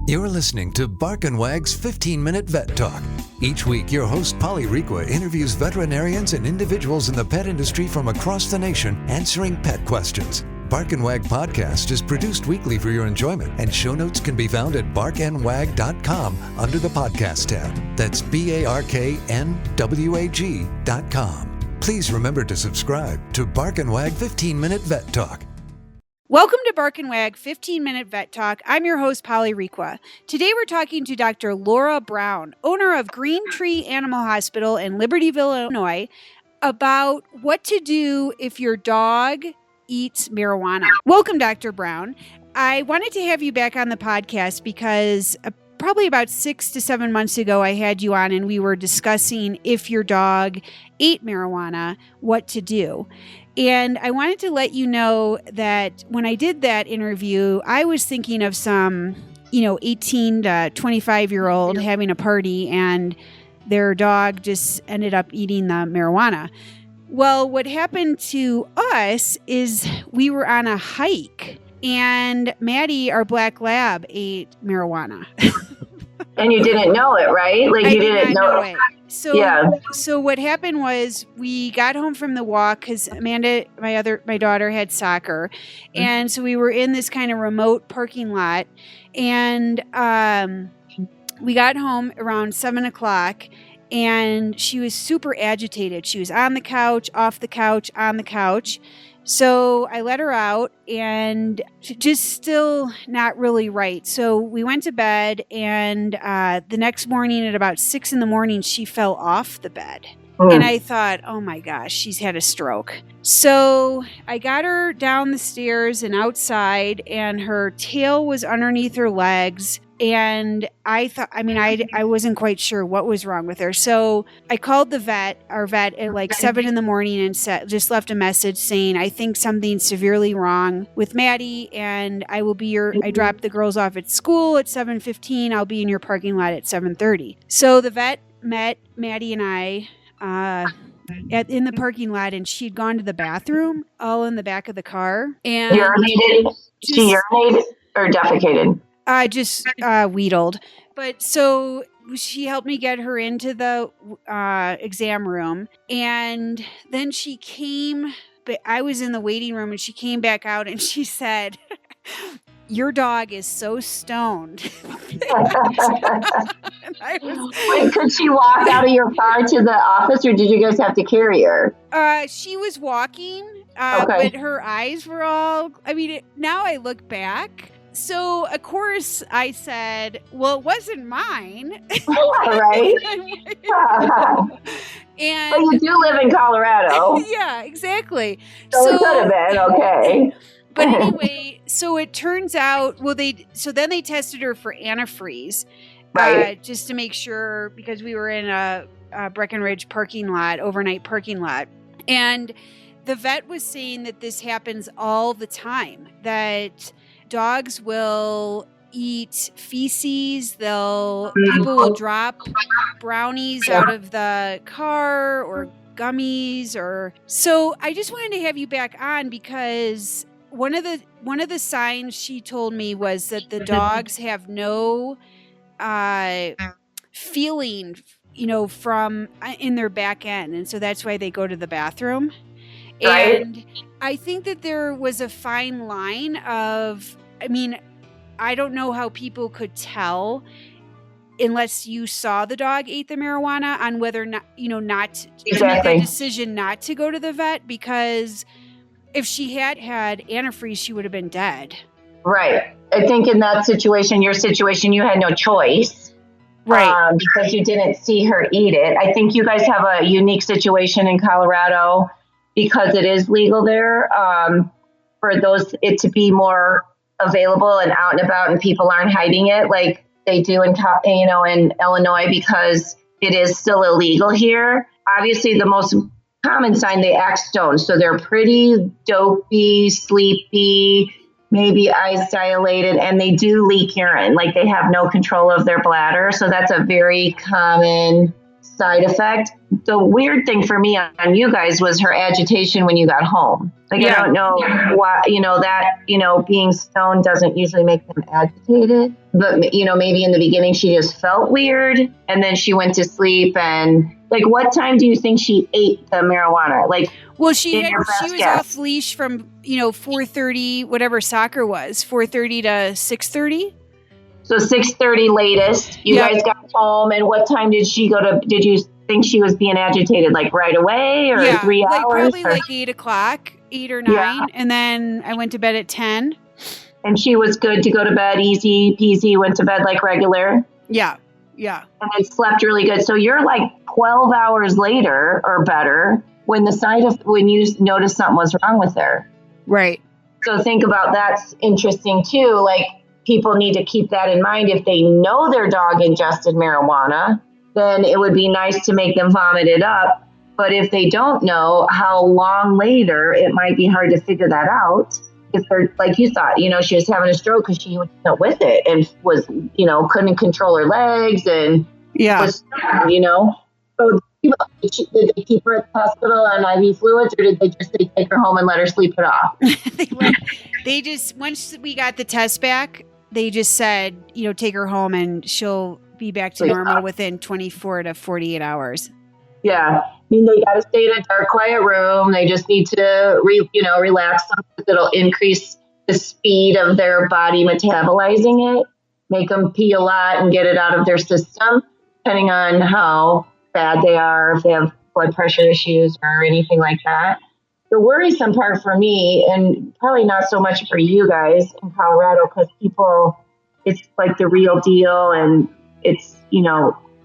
You're listening to Bark and Wag's 15-Minute Vet Talk. Each week, your host, Polly Requa, interviews veterinarians and individuals in the pet industry from across the nation answering pet questions. Bark and Wag podcast is produced weekly for your enjoyment, and show notes can be found at barkandwag.com under the podcast tab. That's BARKNWAG.com. Please remember to subscribe to Bark and Wag 15-Minute Vet Talk. Welcome to Bark and Wag 15-Minute Vet Talk. I'm your host, Polly Requa. Today we're talking to Dr. Laura Brown, owner of Green Tree Animal Hospital in Libertyville, Illinois, about what to do if your dog eats marijuana. Welcome, Dr. Brown. I wanted to have you back on the podcast because probably about 6 to 7 months ago, I had you on and we were discussing if your dog ate marijuana, what to do. And I wanted to let you know that when I did that interview, I was thinking of some, 18 to 25-year-old having a party and their dog just ended up eating the marijuana. Well, what happened to us is we were on a hike and Maddie, our black lab, ate marijuana. And you didn't know it, right? Like you didn't know it. So what happened was we got home from the walk because Amanda, my daughter, had soccer. And so we were in this kind of remote parking lot. And we got home around 7 o'clock and she was super agitated. She was on the couch, off the couch, on the couch. So I let her out and just still not really right. So we went to bed and the next morning at about 6 a.m, she fell off the bed. And I thought, oh my gosh, she's had a stroke. So I got her down the stairs and outside and her tail was underneath her legs. And I thought, I wasn't quite sure what was wrong with her. So I called our vet at like 7 a.m. and just left a message saying, I think something's severely wrong with Maddie and I dropped the girls off at school at 7:15. I'll be in your parking lot at 7:30. So the vet met Maddie and I in the parking lot and she'd gone to the bathroom all in the back of the car. And urinated? She urinated or defecated? Just wheedled. But so she helped me get her into the exam room. And then she came, but I was in the waiting room and she came back out and she said, your dog is so stoned. Wait, could she walk out of your car to the office or did you guys have to carry her? She was walking, but her eyes were all, now I look back. So, of course, I said, well, it wasn't mine. Right. And but you do live in Colorado. Yeah, exactly. So it could have been, okay. But anyway, so it turns out, then they tested her for antifreeze. Right. Just to make sure, because we were in a Breckenridge overnight parking lot. And the vet was saying that this happens all the time, that dogs will eat feces. People will drop brownies out of the car or gummies so I just wanted to have you back on because one of the signs she told me was that the dogs have no feeling, from in their back end. And so that's why they go to the bathroom. Right. And I think that there was a fine line of, I don't know how people could tell unless you saw the dog ate the marijuana on whether or not, not to make that decision not to go to the vet, because if she had antifreeze, she would have been dead. Right. I think in that situation, you had no choice. Right. Because you didn't see her eat it. I think you guys have a unique situation in Colorado because it is legal there, for it to be more available and out and about and people aren't hiding it like they do in Illinois because it is still illegal here. Obviously, the most common sign, they act stoned. So they're pretty dopey, sleepy, maybe eyes dilated, and they do leak urine. Like they have no control of their bladder. So that's a very common side effect. The weird thing for me on you guys was her agitation when you got home. Like, I don't know why, being stoned doesn't usually make them agitated. But, maybe in the beginning she just felt weird and then she went to sleep. And like, what time do you think she ate the marijuana? Like, well, she was off leash from, 4:30, whatever soccer was, 4:30 to 6:30. So 6:30 latest, you guys got home. And what time did she go to, did you think she was being agitated like right away or 3 hours? Probably like 8 o'clock, 8 or 9. Yeah. And then I went to bed at 10. And she was good to go to bed, easy peasy, went to bed like regular. Yeah. Yeah. And I slept really good. So you're like 12 hours later or better when you noticed something was wrong with her. Right. So think about that's interesting too. Like, people need to keep that in mind. If they know their dog ingested marijuana, then it would be nice to make them vomit it up. But if they don't know how long later, it might be hard to figure that out. If they're like you thought, she was having a stroke because she was with it and was, couldn't control her legs and was, So did they keep her at the hospital on IV fluids, or did they just say take her home and let her sleep it off? They just, once we got the test back, they just said, take her home and she'll be back to normal within 24 to 48 hours. Yeah. I mean, they got to stay in a dark, quiet room. They just need to, relax them. It'll increase the speed of their body metabolizing it, make them pee a lot and get it out of their system, depending on how bad they are, if they have blood pressure issues or anything like that. The worrisome part for me, and probably not so much for you guys in Colorado, because it's like the real deal and it's,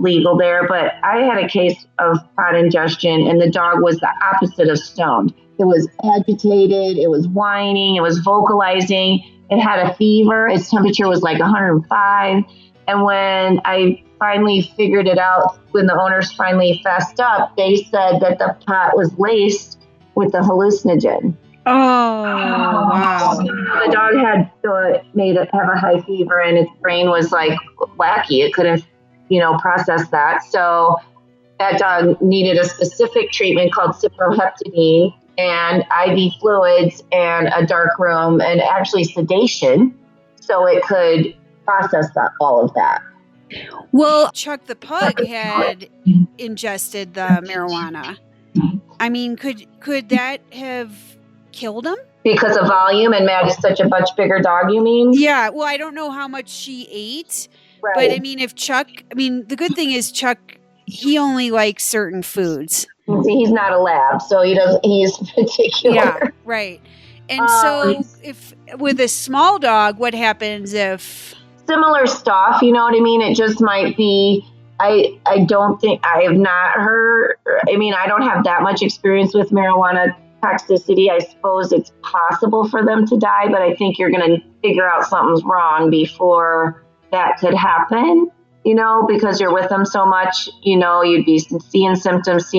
legal there. But I had a case of pot ingestion and the dog was the opposite of stoned. It was agitated, it was whining, it was vocalizing, it had a fever, its temperature was like 105. And when I finally figured it out, when the owners finally fessed up, they said that the pot was laced with the hallucinogen. Oh, wow. The dog had made it have a high fever and its brain was like wacky. It couldn't, process that. So that dog needed a specific treatment called cyproheptadine and IV fluids and a dark room and actually sedation so it could process all of that. Well, Chuck the pug had ingested the marijuana. I mean, could that have killed him? Because of volume, and Maddie's such a much bigger dog, you mean? Yeah, well, I don't know how much she ate, right. But I mean, the good thing is Chuck, he only likes certain foods. He's not a lab, so he's particular. Yeah, right. And so if with a small dog, what happens if... Similar stuff, you know what I mean? It just might be, I don't think, I have not heard, I don't have that much experience with marijuana toxicity. I suppose it's possible for them to die, but I think you're going to figure out something's wrong before that could happen, because you're with them so much, you'd be seeing symptoms.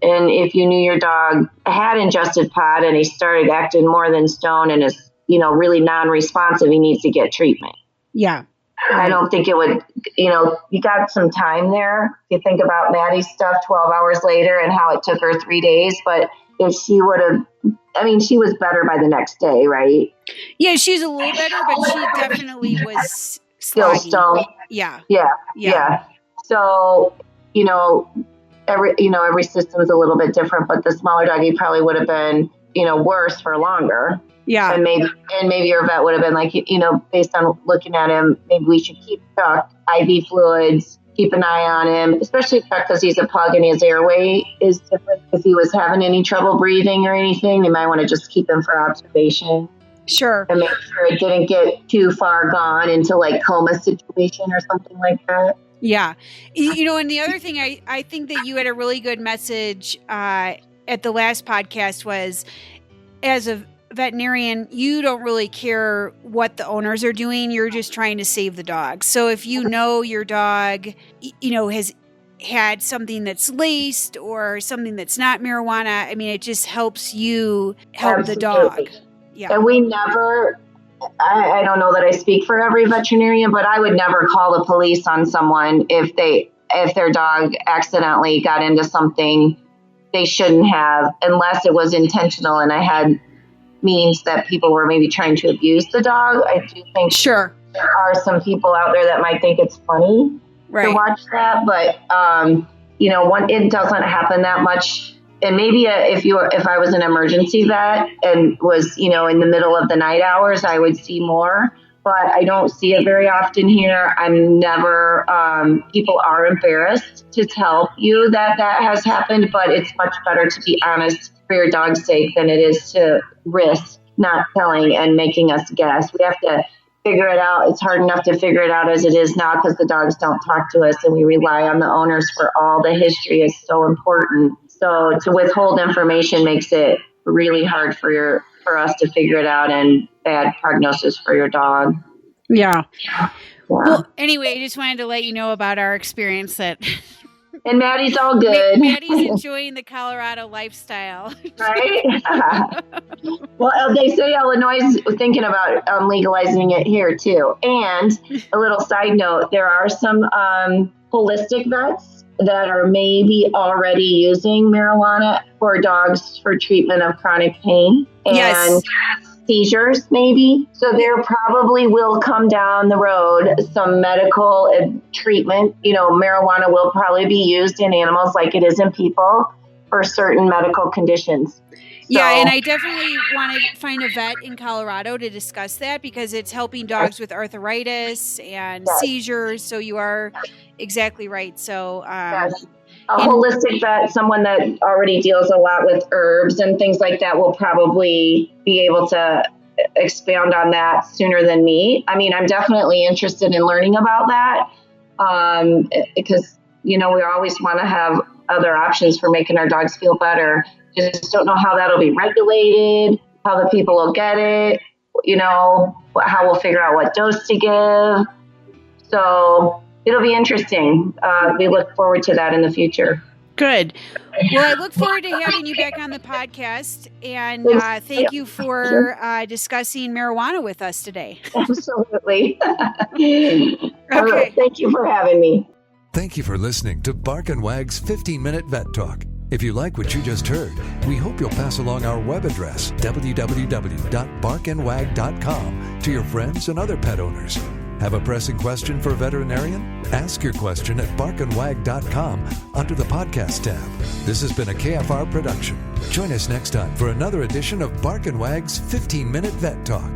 And if you knew your dog had ingested pot and he started acting more than stone and is, really non-responsive, he needs to get treatment. Yeah. I don't think it would, you got some time there. You think about Maddie's stuff 12 hours later and how it took her 3 days. But if she would have, she was better by the next day, right? Yeah, she's a little better, but she definitely was still stoned. Yeah. So, every system's a little bit different, but the smaller doggy probably would have been, worse for longer. Yeah. And maybe your vet would have been like, based on looking at him, maybe we should keep Chuck, IV fluids, keep an eye on him, especially Chuck because he's a pug and his airway is different. If he was having any trouble breathing or anything, they might want to just keep him for observation. Sure. And make sure it didn't get too far gone into like coma situation or something like that. Yeah. And the other thing, I think that you had a really good message at the last podcast was, as a veterinarian, you don't really care what the owners are doing. You're just trying to save the dog. So if your dog, has had something that's laced or something that's not marijuana, it just helps you help Absolutely. the dog. Yeah. And we never, I don't know that I speak for every veterinarian, but I would never call the police on someone if they if their dog accidentally got into something they shouldn't have, unless it was intentional and I had means that people were maybe trying to abuse the dog. I do think Sure. there are some people out there that might think it's funny to watch that, but it doesn't happen that much. And maybe if I was an emergency vet and was, in the middle of the night hours, I would see more, but I don't see it very often here. I'm never, people are embarrassed to tell you that has happened, but it's much better to be honest for your dog's sake than it is to risk not telling and making us guess. We have to figure it out. It's hard enough to figure it out as it is now because the dogs don't talk to us and we rely on the owners for all the history is so important. So to withhold information makes it really hard for us to figure it out and bad prognosis for your dog. Yeah. Well, anyway, I just wanted to let you know about our experience that. And Maddie's all good. Maddie's enjoying the Colorado lifestyle. Right? Well, they say Illinois is thinking about legalizing it here too. And a little side note, there are some holistic vets that are maybe already using marijuana for dogs for treatment of chronic pain and seizures maybe. So there probably will come down the road some medical treatment. Marijuana will probably be used in animals like it is in people for certain medical conditions. Yeah, and I definitely want to find a vet in Colorado to discuss that because it's helping dogs with arthritis and seizures. So you are exactly right. So a holistic vet, someone that already deals a lot with herbs and things like that, will probably be able to expound on that sooner than me. I mean, I'm definitely interested in learning about that because, we always want to have other options for making our dogs feel better. Just don't know how that'll be regulated, how the people will get it, how we'll figure out what dose to give. So it'll be interesting. We look forward to that in the future. Good. Well, I look forward to having you back on the podcast, and thank you for discussing marijuana with us today. Absolutely. Okay. Right, thank you for having me. Thank you for listening to Bark and Wag's 15-Minute Vet Talk. If you like what you just heard, we hope you'll pass along our web address, www.barkandwag.com, to your friends and other pet owners. Have a pressing question for a veterinarian? Ask your question at barkandwag.com under the podcast tab. This has been a KFR production. Join us next time for another edition of Bark and Wag's 15-Minute Vet Talk.